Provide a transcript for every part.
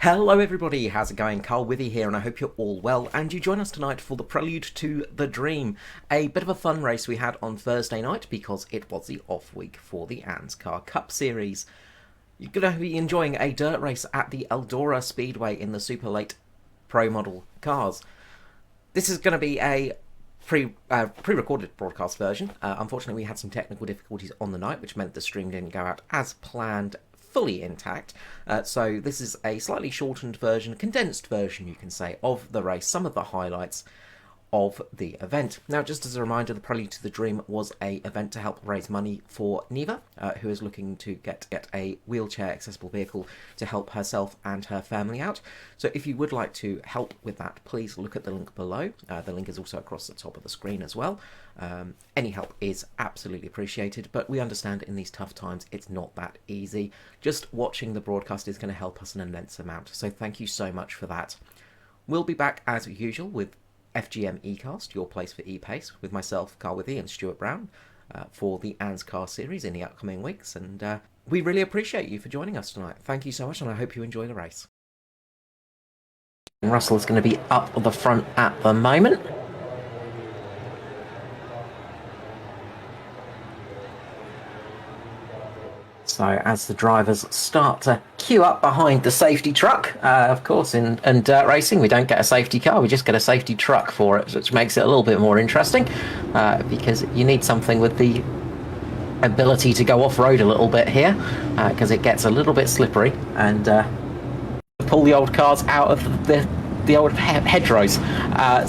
Hello everybody, how's it going? Carl Withy here, and I hope you're all well, and you join us tonight for the prelude to The Dream, a bit of a fun race we had on Thursday night because it was the off week for the ANZCAR Cup Series. You're going to be enjoying a dirt race at the Eldora Speedway in the super late pro model cars. This is going to be a pre-recorded broadcast version. Unfortunately, we had some technical difficulties on the night, which meant the stream didn't go out as planned, fully intact. So this is a slightly shortened version, condensed version, you can say, of the race, some of the highlights of the event. Now, just as a reminder, the Prelude to the Dream was a event to help raise money for Neva, who is looking to get a wheelchair accessible vehicle to help herself and her family out. So if you would like to help with that, please look at the link below. The link is also across the top of the screen as well. Any help is absolutely appreciated, but we understand in these tough times it's not that easy. Just watching the broadcast is going to help us an immense amount, so thank you so much for that. We'll be back as usual with FGM eCast, your place for e-pace, with myself, Carl Withy, and Stuart Brown for the ANZCAR series in the upcoming weeks, and we really appreciate you for joining us tonight. Thank you so much, and I hope you enjoy the race. Russell is going to be up the front at the moment. So as the drivers start to queue up behind the safety truck, of course in dirt racing we don't get a safety car, we just get a safety truck for it, which makes it a little bit more interesting because you need something with the ability to go off-road a little bit here because it gets a little bit slippery and pull the old cars out of the old hedgerows.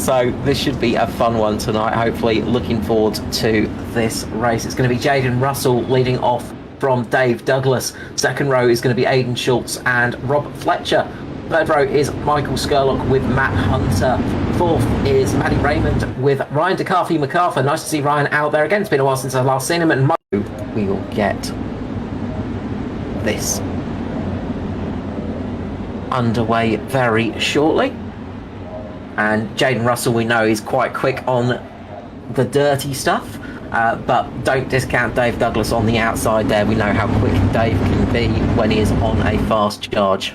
So this should be a fun one tonight, hopefully. Looking forward to this race. It's going to be Jaden Russell leading off from Dave Douglas. Second row is going to be Aidan Schultz and Rob Fletcher. Third row is Michael Skurlock with Matt Hunter. Fourth is Maddie Raymond with Ryan DeCarthy-MacArthur. Nice to see Ryan out there again. It's been a while since I've last seen him. And we will get this underway very shortly. And Jaden Russell, we know, is quite quick on the dirty stuff. But don't discount Dave Douglas on the outside there. We know how quick Dave can be when he is on a fast charge.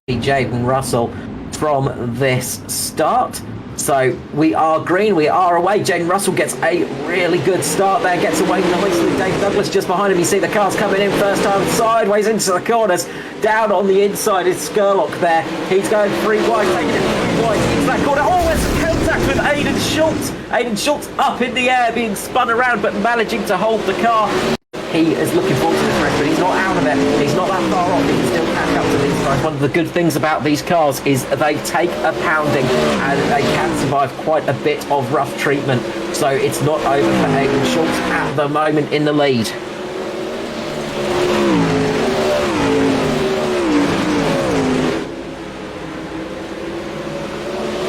Jaden Russell from this start. So we are green, we are away. Jaden Russell gets a really good start there, gets away nicely. Dave Douglas just behind him. You see the cars coming in first time sideways into the corners. Down on the inside is Skurlock there. He's going free wide, taking it free wide into that corner. Oh, there's some contact with Aidan Schultz. Aidan Schultz up in the air, being spun around, but managing to hold the car. He is looking forward to this race, but he's not out of it. He's not that far off. He can still catch up to these guys. One of the good things about these cars is they take a pounding and they can survive quite a bit of rough treatment. So it's not over for Aidan Schultz at the moment in the lead.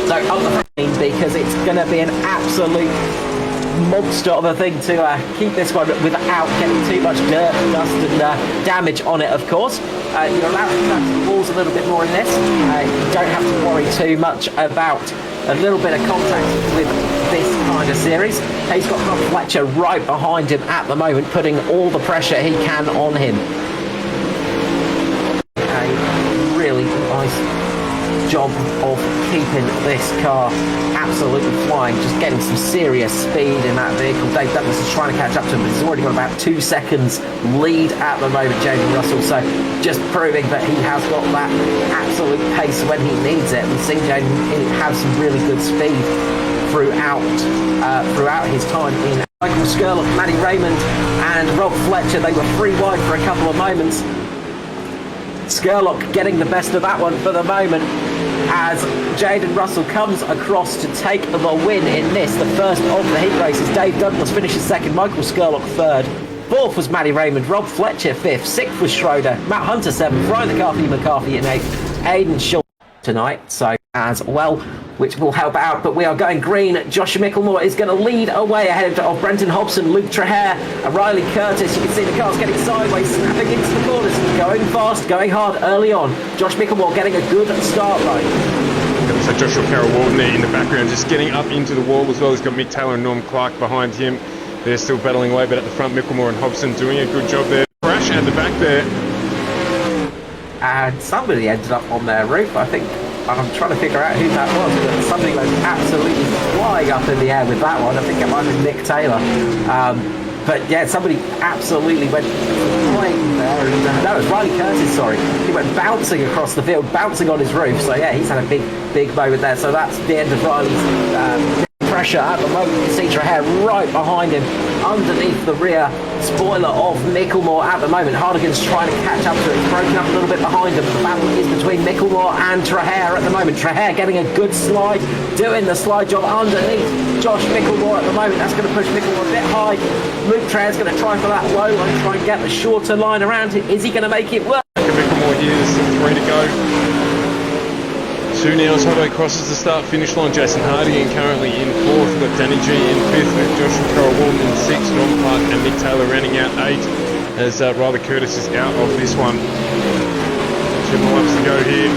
So up the front because it's going to be an absolute monster of a thing to keep this one without getting too much dirt, dust and damage on it, of course. You're allowed to touch the walls a little bit more in this. You don't have to worry too much about a little bit of contact with this kind of series. He's got Rob Fletcher right behind him at the moment, putting all the pressure he can on him. A really nice job of keeping this car absolutely flying, just getting some serious speed in that vehicle. Dave Douglas is trying to catch up to him, but he's already got about 2 seconds lead at the moment, Jaden Russell, so just proving that he has got that absolute pace when he needs it. We've seen Jaden have some really good speed throughout his time in. Michael Skurlock, Maddie Raymond and Rob Fletcher, they were free wide for a couple of moments. Skurlock getting the best of that one for the moment as Jaden Russell comes across to take the win in this, the first of the heat races. Dave Douglas finishes second, Michael Skurlock third. Fourth was Maddie Raymond, Rob Fletcher fifth, sixth was Schroeder, Matt Hunter seventh, Ryan DeCarthy-MacArthur in eighth, Aidan Schultz tonight, so as well, which will help out. But we are going green. Josh Micklemore is going to lead away ahead of Brenton Hobson, Luke Trahere, Riley Curtis. You can see the cars getting sideways, snapping into the corners, going fast, going hard early on. Josh Micklemore getting a good start though. So Joshua Carroll-Walton there in the background, just getting up into the wall as well. He's got Mick Taylor and Norm Clark behind him. They're still battling away, but at the front, Micklemore and Hobson doing a good job there. Crash at the back there. and somebody ended up on their roof. I think I'm trying to figure out who that was, but somebody went absolutely flying up in the air with that one. I think it might have been Nick Taylor. But yeah, somebody absolutely went flying there. And, no, it was Riley Curtis, sorry. He went bouncing across the field, bouncing on his roof. So yeah, he's had a big moment there. So that's the end of Riley's pressure at the moment. You see Trahair right behind him, underneath the rear spoiler of Micklemore at the moment. Hardigan's trying to catch up to it. It's broken up a little bit behind him. The battle is between Micklemore and Trahair at the moment. Trahair getting a good slide, doing the slide job underneath Josh Micklemore at the moment. That's going to push Micklemore a bit high. Luke Trahair's going to try for that low line, try and get the shorter line around it. Is he going to make it work? Micklemore here, there's still 3 to go. 2 now as Hobbo crosses the start-finish line. Jason Hardigan currently in 4th. We've got Danny G in 5th with Joshua Carroll-Walton in 6th. Norm Clark and Nick Taylor rounding out 8 as Riley Curtis is out of this one. 2 more laps to go here.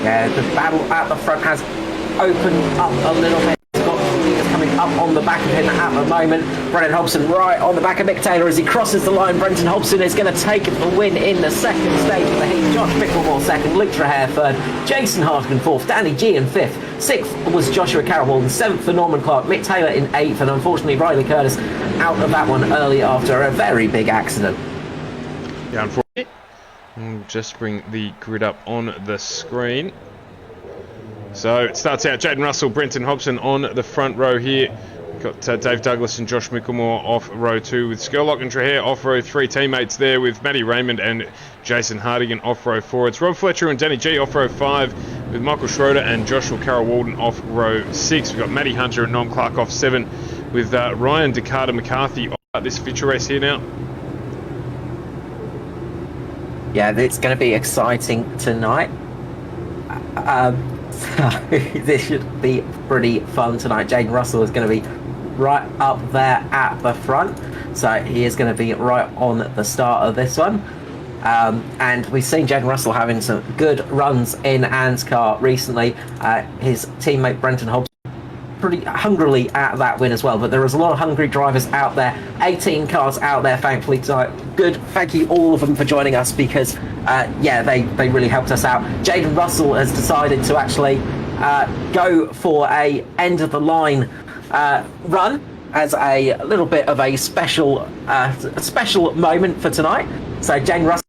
Yeah, the battle at the front has opened up a little bit. Coming up on the back of him at the moment. Brendan Hobson right on the back of Mick Taylor as he crosses the line. Brendan Hobson is going to take the win in the second stage of the heat. Josh Micklemore second, Luke Trahair third, Jason Hardigan fourth, Danny G in fifth, sixth was Joshua Carroll-Walton, seventh for Norman Clark, Mick Taylor in eighth, and unfortunately Riley Curtis out of that one early after a very big accident. Yeah, unfortunately. We'll just bring the grid up on the screen. So it starts out Jaden Russell, Brenton Hobson on the front row here. Got Dave Douglas and Josh Micklemore off row 2 with Skurlock and Trahair off row 3. Teammates there with Matty Raymond and Jason Hardigan off row 4. It's Rob Fletcher and Danny G off row 5 with Michael Schroeder and Joshua Carroll-Walton off row 6. We've got Matty Hunter and Norm Clark off 7 with Ryan Dakota McCarthy off this feature race here now. Yeah, it's going to be exciting tonight. This should be pretty fun tonight. Jaden Russell is going to be right up there at the front, so he is going to be right on the start of this one. And we've seen Jaden Russell having some good runs in ANZCAR recently. His teammate Brenton Hobbs pretty hungrily at that win as well, but there is a lot of hungry drivers out there. 18 cars out there thankfully tonight. Good, thank you all of them for joining us, because yeah, they really helped us out. Jaden Russell has decided to actually go for a end of the line run as a little bit of a special moment for tonight. So Jaden Russell,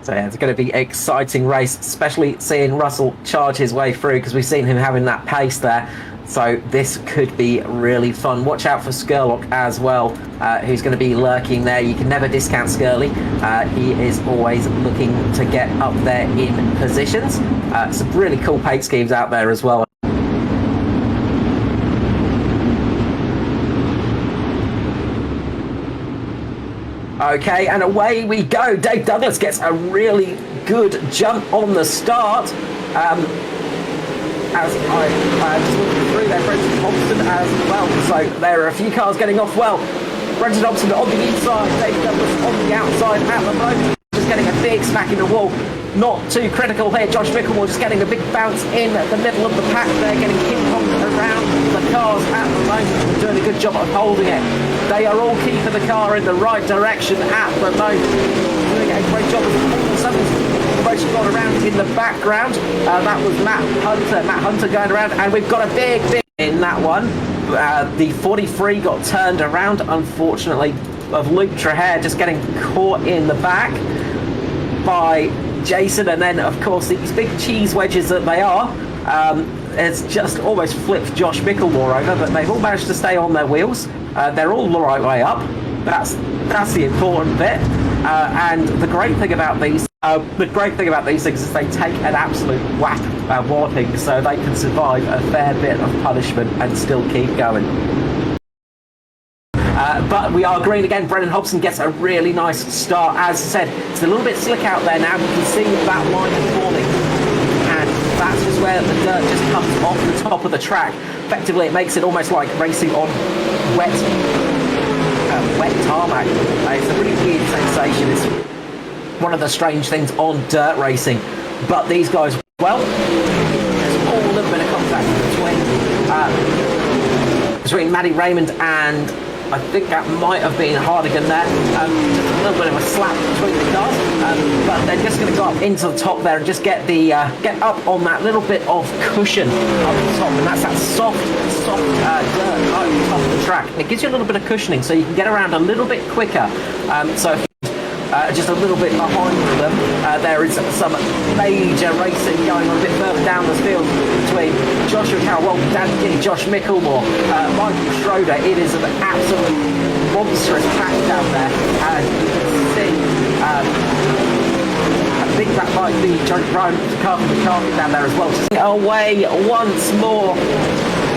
so yeah, it's going to be an exciting race, especially seeing Russell charge his way through, because we've seen him having that pace there. So this could be really fun. Watch out for Skurlock as well, who's going to be lurking there. You can never discount Skurly. He is always looking to get up there in positions. Some really cool paint schemes out there as well. Okay, and away we go. Dave Douglas gets a really good jump on the start. As I just looking through there, Brenton Hobson as well. So there are a few cars getting off well. Brenton Hobson on the inside, Dave Douglas on the outside at the moment. Just getting a big smack in the wall. Not too critical here. Josh Micklemore just getting a big bounce in the middle of the pack there, getting ping-ponged around the cars at the moment, doing a good job of holding it. They are all keeping the car in the right direction at the moment, doing a great job. Someone's approaching gone around in the background. That was Matt Hunter going around, and we've got a big in that one. The 43 got turned around, unfortunately, of Luke Trahair just getting caught in the back by Jason, and then of course these big cheese wedges that they are, it's just almost flipped Josh Micklemore over, but they've all managed to stay on their wheels. They're all the right way up. That's the important bit. And the great thing about these things is they take an absolute whopping, so they can survive a fair bit of punishment and still keep going. But we are green again. Brendan Hobson gets a really nice start. As I said, it's a little bit slick out there now. You can see that line is forming, and that's just where the dirt just comes off the top of the track. Effectively, it makes it almost like racing on wet tarmac. It's a really weird sensation. It's one of the strange things on dirt racing. But these guys, well, there's all a little bit of contact between Matty Raymond and I think that might have been Hardigan there. Just a little bit of a slap between the cars, but they're just going to go up into the top there and just get up on that little bit of cushion up the top, and that's that soft dirt over the top of the track. And it gives you a little bit of cushioning, so you can get around a little bit quicker. So if just a little bit behind them, there is some major racing going on a bit further down the field between Joshua Carroll, Dan Kinney, Josh Mickelmore, Michael Schroeder. It is an absolute monstrous pack down there, and you can see I think that might be Brian McCarthy down there as well. Just away once more,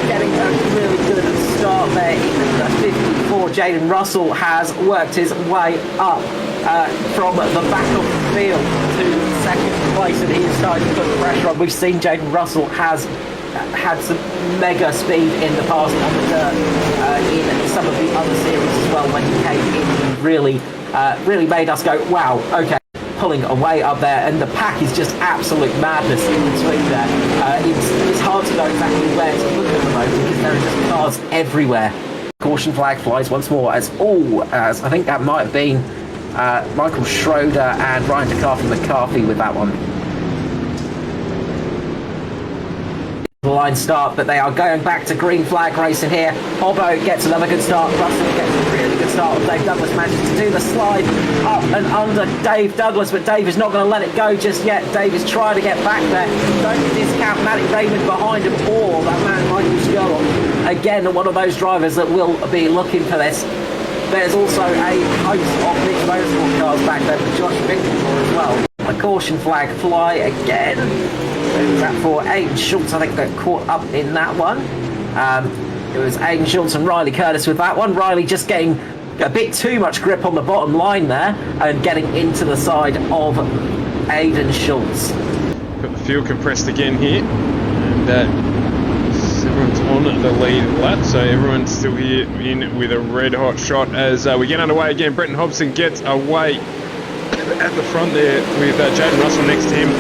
getting a really good start there in the 54. Jaden Russell has worked his way up from the back of the field to second place, and he is starting to put pressure on. We've seen Jaden Russell has had some mega speed in the past on the dirt in some of the other series as well. When he came in, he really made us go, wow, okay, pulling away up there, and the pack is just absolute madness in between there. It's hard to know exactly where to look at the moment because there are just cars everywhere. Caution flag flies once more as I think that might have been Michael Schroeder and Ryan McCarthy with that one. Line start, but they are going back to green flag racing here. Hobbo gets another good start. Russell gets a really good start. Dave Douglas manages to do the slide up and under Dave Douglas, but Dave is not going to let it go just yet. Dave is trying to get back there. Don't discount Matty Raymond behind him or that man Michael Skurlock. Again, one of those drivers that will be looking for this. There's also a host of big motorsport cars back there for Josh Mickelmore as well. A caution flag fly again. That for Aiden Schultz, I think, got caught up in that one. It was Aiden Schultz and Riley Curtis with that one. Riley just getting a bit too much grip on the bottom line there and getting into the side of Aiden Schultz. Got the field compressed again here, and everyone's on the lead lap, so everyone's still here in with a red hot shot as we get underway again. Brenton Hobson gets away at the front there with Jaden Russell next to him.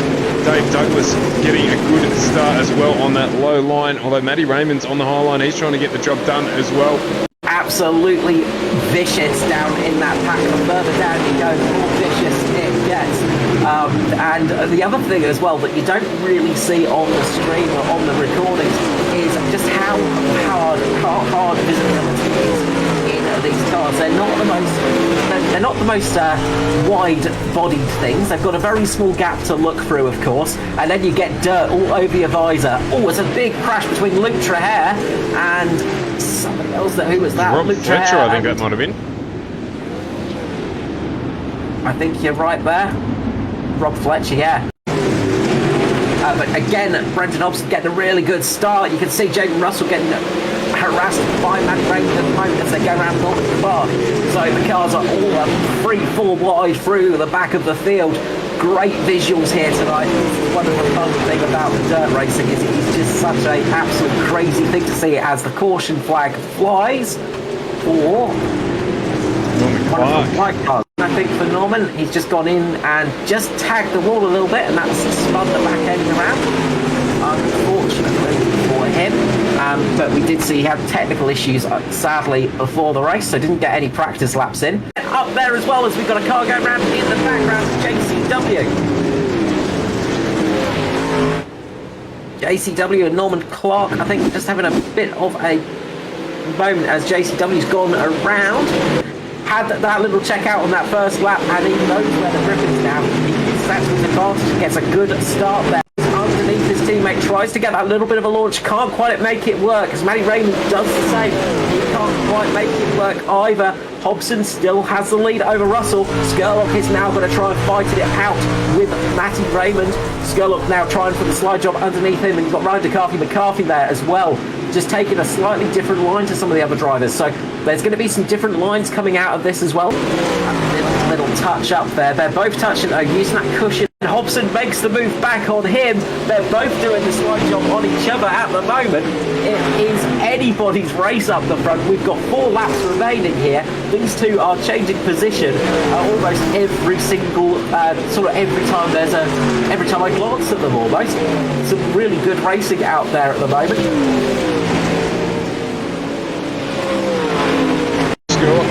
Dave Douglas getting a good start as well on that low line, although Matty Raymond's on the high line. He's trying to get the job done as well. Absolutely vicious down in that pack. The further down you go, the more vicious it gets. And the other thing as well that you don't really see on the stream or on the recordings is just how hard visibility is in these cars. They're not the most wide-bodied things. They've got a very small gap to look through, of course, and then you get dirt all over your visor. Oh, it's a big crash between Luke Traher and somebody else. Who was that? Rob Luke Fletcher, Traher, I think that might have been. I think you're right there. Rob Fletcher, yeah. But again, Brenton Hobson getting a really good start. You can see Jaden Russell getting harassed by Matty Raymond at the moment as they go around the park. So the cars are all 3-4 wide through the back of the field. Great visuals here tonight. One of the fun things about the dirt racing is it's just such an absolute crazy thing to see as the caution flag flies for one of the white cars. I think for Norman, he's just gone in and just tagged the wall a little bit, and that's spun the back end around, unfortunately for him. But we did see he had technical issues, sadly, before the race, so didn't get any practice laps in. And up there as well as we've got a car going around in the background, JCW and Norman Clark, I think, just having a bit of a moment as JCW's gone around. Had that little check out on that first lap, and he knows where the grip is now. He uses that to his advantage, gets a good start there. Underneath his teammate, tries to get that little bit of a launch, can't quite make it work, as Matty Raymond does the same. He can't quite make it work either. Hobson still has the lead over Russell. Skurlock is now going to try and fight it out with Matty Raymond. Skurlock now trying for the slide job underneath him, and you've got Ryan McCarthy there as well, just taking a slightly different line to some of the other drivers. So there's going to be some different lines coming out of this as well. A little touch up there. They're both touching, using that cushion. Hobson makes the move back on him. They're both doing the slide job on each other at the moment. It is anybody's race up the front. We've got 4 laps remaining here. These two are changing position almost every single every time I glance at them almost. Some really good racing out there at the moment.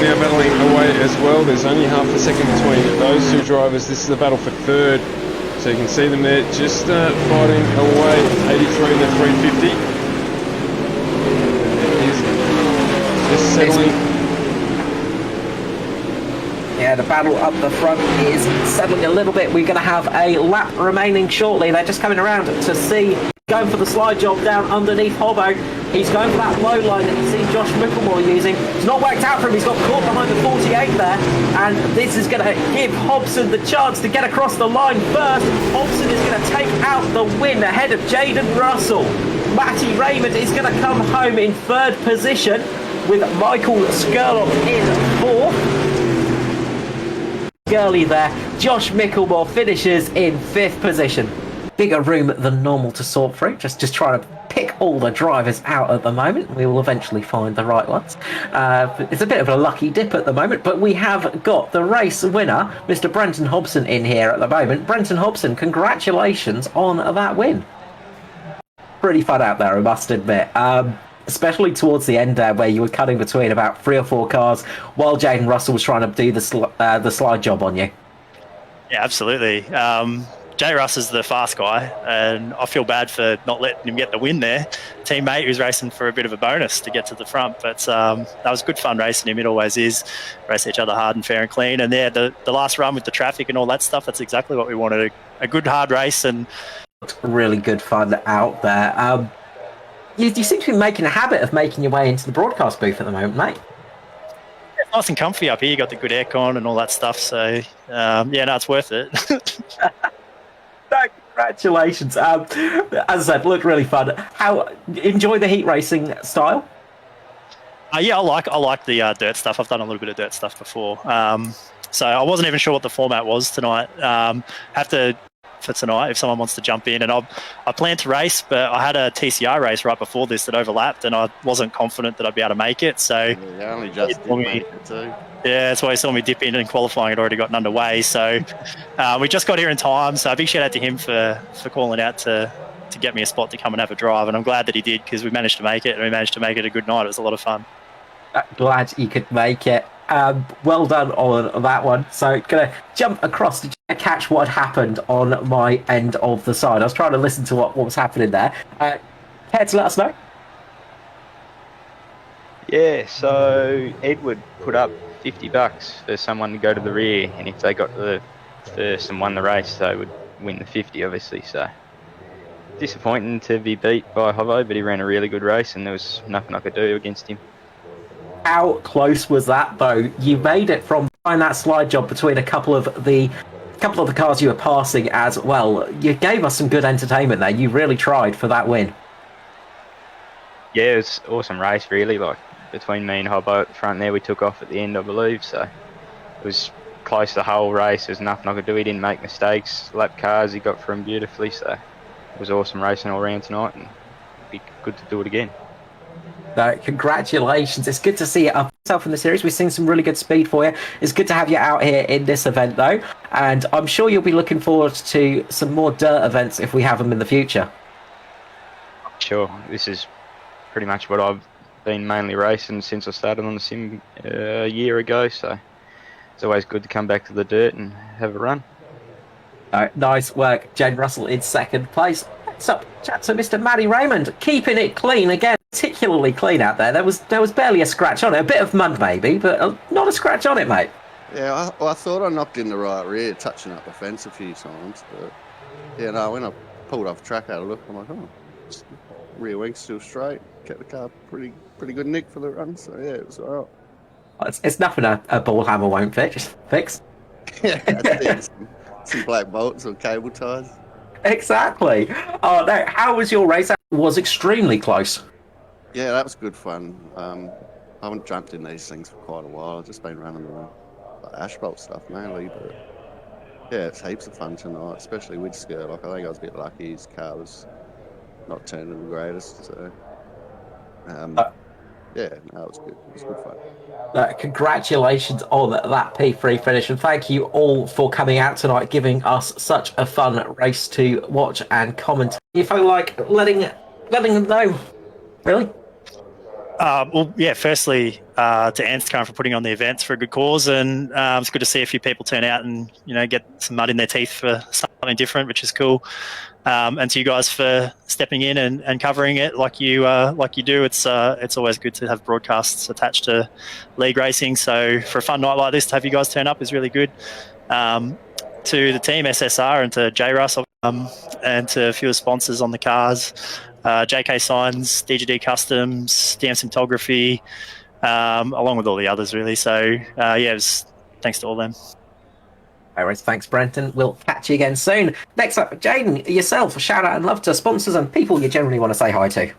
now battling away as well. There's only half a second between those two drivers. This is the battle for third. So you can see them there just fighting away. 83 and the 350. It is just settling. Yeah, the battle up the front is settling a little bit. We're going to have a lap remaining shortly. They're just coming around to see, going for the slide job down underneath Hobbo. He's going for that low line that you see Josh Micklemore using. It's not worked out for him. He's got caught behind the 48 there. And this is going to give Hobson the chance to get across the line first. Hobson is going to take out the win ahead of Jaden Russell. Matty Raymond is going to come home in third position with Michael Skurlock in fourth. Girly there. Josh Micklemore finishes in fifth position. Bigger room than normal to sort through. Just trying to pick all the drivers out at the moment. We will eventually find the right ones. It's a bit of a lucky dip at the moment, but we have got the race winner, Mr. Brenton Hobson, in here at the moment. Brenton Hobson, congratulations on that win. Pretty fun out there, I must admit. Especially towards the end there, where you were cutting between about 3 or 4 cars while Jaden Russell was trying to do the slide job on you. Yeah, absolutely. Jay Russ is the fast guy, and I feel bad for not letting him get the win there. Teammate who's racing for a bit of a bonus to get to the front, but that was good fun racing him. It always is. Race each other hard and fair and clean. And yeah, the last run with the traffic and all that stuff, that's exactly what we wanted. A good hard race, and really good fun out there. You seem to be making a habit of making your way into the broadcast booth at the moment, mate. It's nice and comfy up here. You got the good aircon and all that stuff. So, yeah, no, it's worth it. No, congratulations. As I said, looked really fun. Enjoy the heat racing style? Yeah, I like the dirt stuff. I've done a little bit of dirt stuff before. So I wasn't even sure what the format was tonight. Have to for tonight if someone wants to jump in. And I planned to race, but I had a TCR race right before this that overlapped, and I wasn't confident that I'd be able to make it. So yeah, only just did make it too. Yeah, that's why he saw me dip in, and qualifying had already gotten underway. So we just got here in time. So a big shout out to him for calling out to get me a spot to come and have a drive. And I'm glad that he did, because we managed to make it, and we managed to make it a good night. It was a lot of fun. Glad you could make it. Well done on that one. So going to jump across to catch what happened on my end of the side. I was trying to listen to what was happening there. Care to let us know? Yeah, so Edward put up $50 for someone to go to the rear, and if they got the first and won the race, they would win the 50, obviously. So disappointing to be beat by Hovo, but he ran a really good race, and there was nothing I could do against him. How close was that, though? You made it from behind that slide job between a couple of the cars you were passing as well. You gave us some good entertainment there. You really tried for that win. Yeah, it was an awesome race, really. Like, between me and Hobbo at the front there, we took off at the end, I believe. So it was close the whole race. There's nothing I could do. He didn't make mistakes. Lap cars, he got through them beautifully. So it was awesome racing all around tonight, and it'd be good to do it again. Congratulations. It's good to see you up yourself in the series. We've seen some really good speed for you. It's good to have you out here in this event, though. And I'm sure you'll be looking forward to some more dirt events if we have them in the future. Sure. This is pretty much what I've been mainly racing since I started on the sim a year ago. So it's always good to come back to the dirt and have a run. Nice work. Jaden Russell in second place. What's up, chat to Mr. Matty Raymond, keeping it clean again, particularly clean out there. There was barely a scratch on it, a bit of mud maybe, but not a scratch on it, mate. Yeah, I thought I knocked in the right rear, touching up the fence a few times, but yeah, no, when I pulled off the track, I had a look. I'm like, rear wing's still straight. Kept the car pretty good nick for the run, so yeah, it was all right. It's nothing a ball hammer won't fix. Yeah, that's it. Some black bolts or cable ties. Exactly. Oh no, how was your race? It was extremely close. Yeah, that was good fun. I haven't jumped in these things for quite a while. I've just been running the asphalt stuff mainly, but yeah, it's heaps of fun tonight, especially with Skirt. Like, I think I was a bit lucky. His car was not turning the greatest, so yeah, no, it was good. It was good fun. Congratulations on that P3 finish, and thank you all for coming out tonight, giving us such a fun race to watch and comment. If I like letting them know, really. Well, yeah, firstly, to ANZCAR for putting on the events for a good cause, and it's good to see a few people turn out and, get some mud in their teeth for something different, which is cool. And to you guys for stepping in and covering it like you do. It's always good to have broadcasts attached to league racing. So for a fun night like this, to have you guys turn up is really good. To the team, SSR, and to J Russ, and to a few of the sponsors on the cars, JK Signs, DGD Customs, DM Cinematography, along with all the others, really. So, thanks to all them. All right, thanks, Brenton. We'll catch you again soon. Next up, Jaden, yourself, a shout out and love to sponsors and people you generally want to say hi to.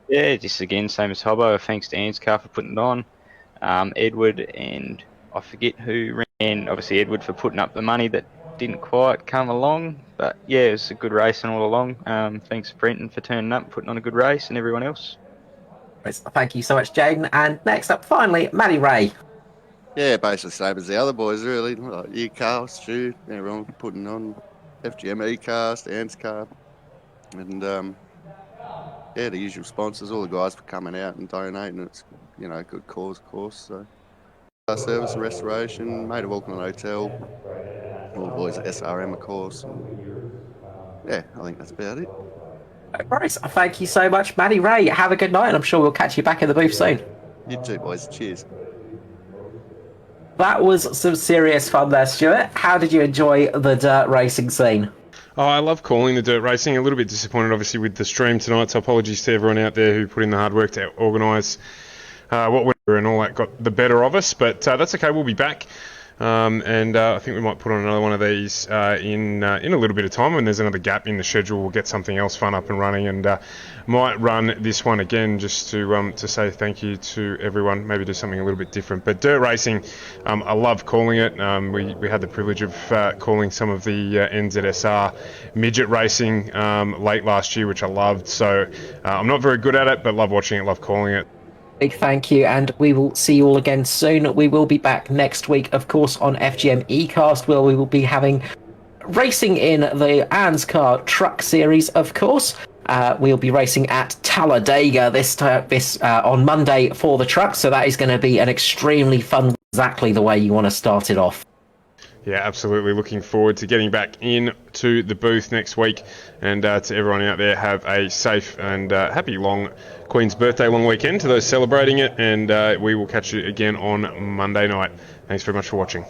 Yeah, just again, same as Hobbo. Thanks to ANZCAR for putting it on. Edward, and I forget who ran, obviously Edward, for putting up the money that didn't quite come along. But yeah, it was a good racing all along. Thanks, Brenton, for turning up, putting on a good race, and everyone else. Thank you so much, Jaden. And next up, finally, Maddie Ray. Yeah, basically same as the other boys, really. Like you, Carl, Stu, everyone putting on FGM E-Cast, ANZCAR, and the usual sponsors, all the guys for coming out and donating. It's, a good cause, of course. So, service and restoration, made of Auckland Hotel, all the boys at SRM, of course. And, yeah, I think that's about it. Right, thank you so much, Maddie Ray. Have a good night, and I'm sure we'll catch you back in the booth soon. You too, boys. Cheers. That was some serious fun there, Stuart. How did you enjoy the dirt racing scene? Oh, I love calling the dirt racing. A little bit disappointed, obviously, with the stream tonight, so apologies to everyone out there who put in the hard work to organise what went and all that got the better of us, but that's okay. We'll be back. I think we might put on another one of these in a little bit of time when there's another gap in the schedule. We'll get something else fun up and running, and might run this one again just to say thank you to everyone. Maybe do something a little bit different. But dirt racing, I love calling it. We had the privilege of calling some of the NZSR midget racing late last year, which I loved. So I'm not very good at it, but love watching it, love calling it. Big thank you, and we will see you all again soon. We will be back next week, of course, on FGM eCast, where we will be having racing in the ANZCAR Truck Series, of course. We'll be racing at Talladega this on Monday for the trucks, so that is going to be an extremely fun, exactly the way you want to start it off. Yeah, absolutely. Looking forward to getting back into the booth next week. And to everyone out there, have a safe and happy long Queen's Birthday long weekend to those celebrating it. And we will catch you again on Monday night. Thanks very much for watching.